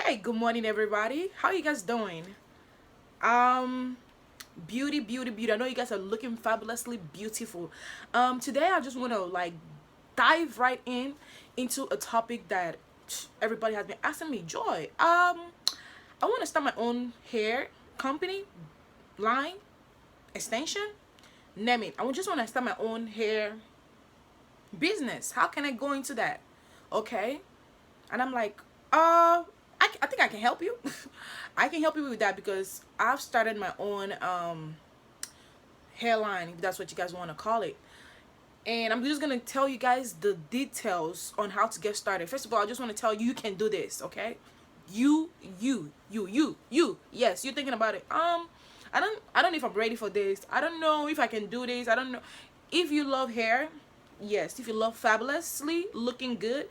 Hey, good morning, everybody. How you guys doing? Um, beauty, beauty, beauty. I know you guys are looking fabulously beautiful. Today I just want to dive right into a topic that everybody has been asking me. Joy. I want to start my own hair company, line, extension, name it. Just want to start my own hair business. How can I go into that? Okay, and I'm like, I think I can help you. I can help you with that because I've started my own hairline, if that's what you guys want to call it. And I'm just gonna tell you guys the details on how to get started. First of all, I just want to tell you you can do this, okay? You. Yes, you're thinking about it. I don't know if I'm ready for this. I don't know if I can do this. I don't know. If you love hair, yes. If you love fabulously looking good,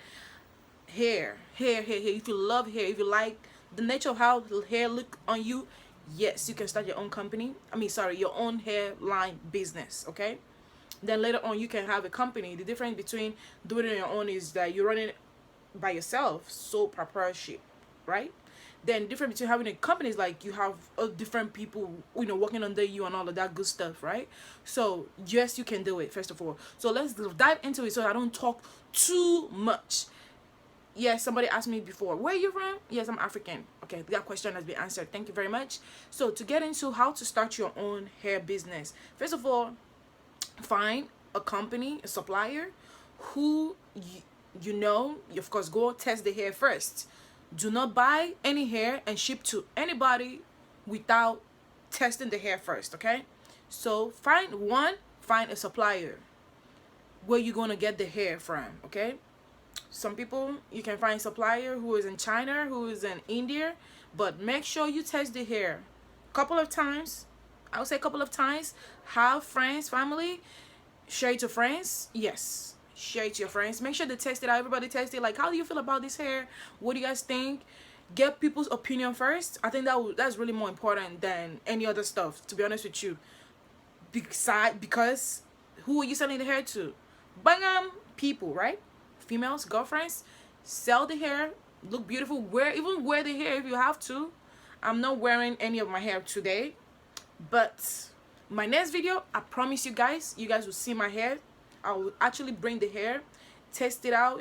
hair. If you love hair, if you like the nature of how the hair look on you, yes, you can start your own company. Sorry, your own hairline business. Okay. Then later on, you can have a company. The difference between doing it on your own is that you're running it by yourself, sole proprietorship, right? Then different between having a company is like you have different people, working under you and all of that good stuff, right? So yes, you can do it. First of all, so let's dive into it so I don't talk too much. Yes, somebody asked me before, where are you from? Yes, I'm African. Okay, that question has been answered. Thank you very much. So to get into how to start your own hair business, first of all, find a company, a supplier who of course, go test the hair first. Do not buy any hair and ship to anybody without testing the hair first, okay? So find a supplier where you're going to get the hair from, okay? Some people you can find supplier who is in China, who is in India, but make sure you test the hair couple of times. I would say a couple of times. Have friends, family, share it to friends. Yes, share it to your friends. Make sure they test it out. Everybody test it. Like, how do you feel about this hair? What do you guys think? Get people's opinion first. I think that's really more important than any other stuff, to be honest with you. Because who are you selling the hair to? Bangam people, right? Females, girlfriends, sell the hair, look beautiful, wear the hair if you have to. I'm not wearing any of my hair today, but my next video, I promise you guys will see my hair. I will actually bring the hair, test it out.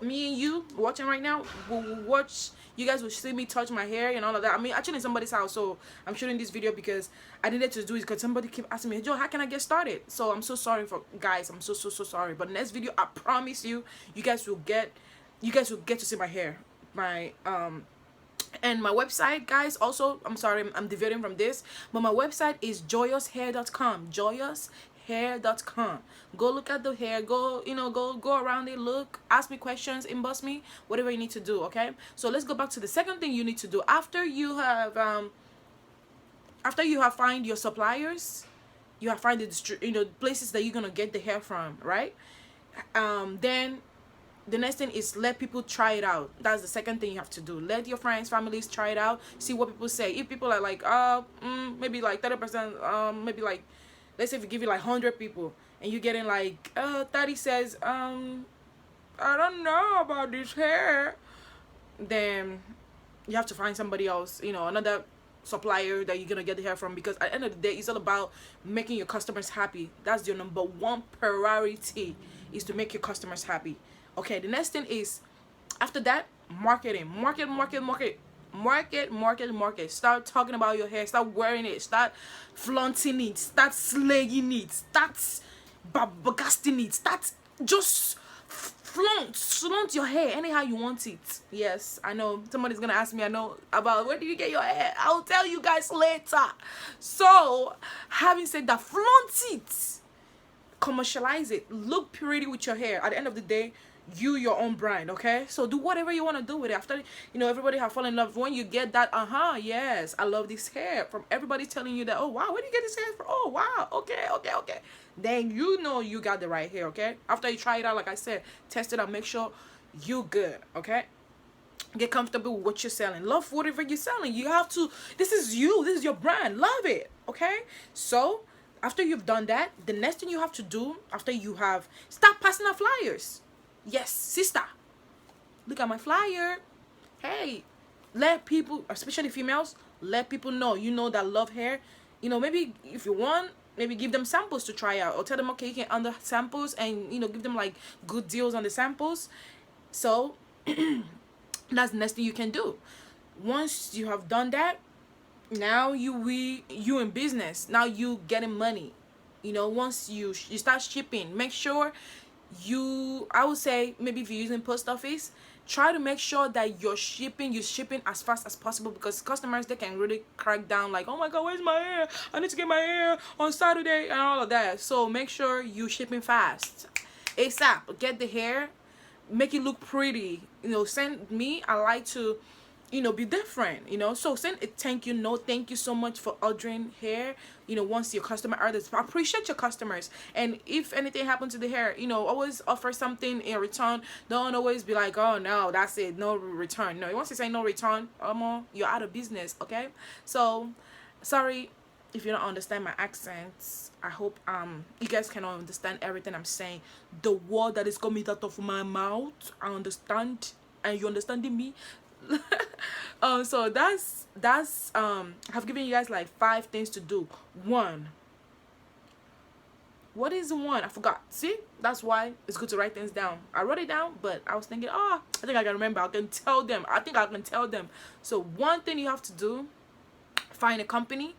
Me and you watching right now will watch. You guys will see me touch my hair and all of that. Actually in somebody's house, so I'm shooting this video because I needed to do it because somebody kept asking me, Joe, how can I get started? So I'm so sorry for guys. I'm so sorry. But next video, I promise you guys will get to see my hair, my and my website, guys. Also, I'm sorry, I'm deviating from this, but my website is joyoushair.com. Joyoushair.com. Go look at the hair. Go around it. Look, ask me questions, inbox me, whatever you need to do. Okay. So let's go back to the second thing you need to do after you have find your suppliers. You have find the places that you're gonna get the hair from, right? Then the next thing is let people try it out. That's the second thing you have to do. Let your friends, families try it out. See what people say. If people are like, maybe like 30%, maybe like, let's say if we give you like 100 people and you're getting like 30 says, I don't know about this hair, then you have to find somebody else, another supplier that you're gonna get the hair from, because at the end of the day, it's all about making your customers happy. That's your number one priority, is to make your customers happy. Okay, the next thing is, after that, marketing. Market. Start talking about your hair. Start wearing it. Start flaunting it. Start slaying it. Start babasting it. Start just flaunt your hair anyhow you want it. Yes, I know somebody's gonna ask me, I know, about where do you get your hair. I'll tell you guys later. So having said that, flaunt it, commercialize it, look pretty with your hair. At the end of the day, your own brand. Okay, so do whatever you want to do with it. After everybody have fallen in love, when you get that, yes, I love this hair, from everybody telling you that, oh wow, where do you get this hair from? Oh wow, okay, then you got the right hair. Okay, after you try it out, like I said, test it out, make sure you good. Okay, get comfortable with what you're selling. Love whatever you're selling. You have to, this is your brand. Love it. Okay, so after you've done that, the next thing you have to do, after you have, start passing out flyers. Yes, sister, look at my flyer. hey, let people, especially females, let people know, you know, that love hair. You know, maybe if you want, maybe give them samples to try out, or tell them, okay, you can under samples, and you know, give them like good deals on the samples. So that's the next thing you can do. Once you have done that, now you in business. Now you getting money. You know, once you start shipping, make sure you, I would say, maybe if you're using post office, try to make sure that you're shipping as fast as possible, because customers, they can really crack down like, oh my god, where's my hair, I need to get my hair on Saturday and all of that. So make sure you shipping fast, ASAP. Get the hair, make it look pretty. You know, send me, I like to, you know, be different, you know. So send a thank you note, thank you so much for ordering hair. You know, once your customer orders, appreciate your customers. And if anything happened to the hair, you know, always offer something in return. Don't always be like, oh no, that's it, no return. No, once you say no return, you're out of business. Okay, so sorry if you don't understand my accents. I hope you guys can understand everything I'm saying. The word that is coming out of my mouth, I understand, and you understanding me. So that's I've given you guys like 5 things to do. One, what is one? I forgot. See, that's why it's good to write things down. I wrote it down, but I was thinking, oh, I think I can remember. I can tell them. I think I can tell them. So one thing you have to do: find a company,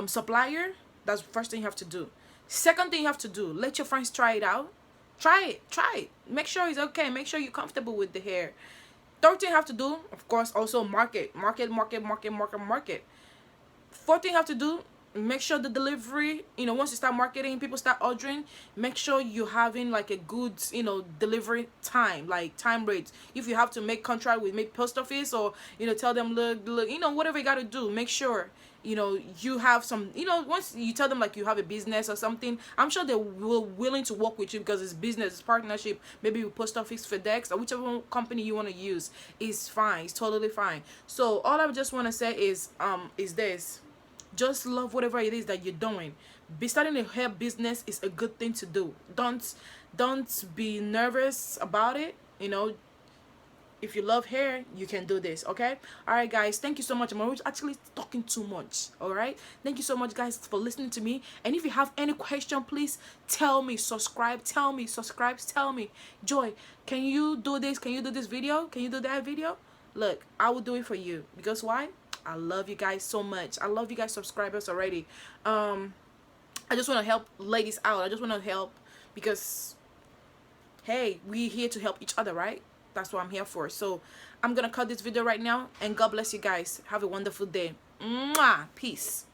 supplier. That's the first thing you have to do. Second thing you have to do: let your friends try it out. Try it. Make sure it's okay. Make sure you're comfortable with the hair. Third thing you have to do, of course, also market. Fourth thing you have to do, make sure the delivery, you know, once you start marketing, people start ordering, make sure you're having like a good, you know, delivery time, like time rates. If you have to make contract with maybe post office, or you know, tell them, look, you know, whatever you got to do, make sure, you know, you have some, you know, once you tell them like you have a business or something, I'm sure they will willing to work with you, because it's business, it's partnership. Maybe with post office, FedEx, or whichever company you want to use is fine. It's totally fine. So all I just want to say is this: just love whatever it is that you're doing. Be starting a hair business is a good thing to do. Don't be nervous about it. You know, if you love hair, you can do this. Okay, all right guys, thank you so much. I'm actually talking too much. All right, thank you so much guys for listening to me. And if you have any question, please tell me. Subscribe, tell me. Joy, can you do this? Can you do this video? Can you do that video? Look, I will do it for you, because why? I love you guys so much. I love you guys subscribers already. I just want to help ladies out. I just want to help, because hey, we here to help each other, right? That's what I'm here for. So I'm gonna cut this video right now, and God bless you guys. Have a wonderful day. Mwah! Peace.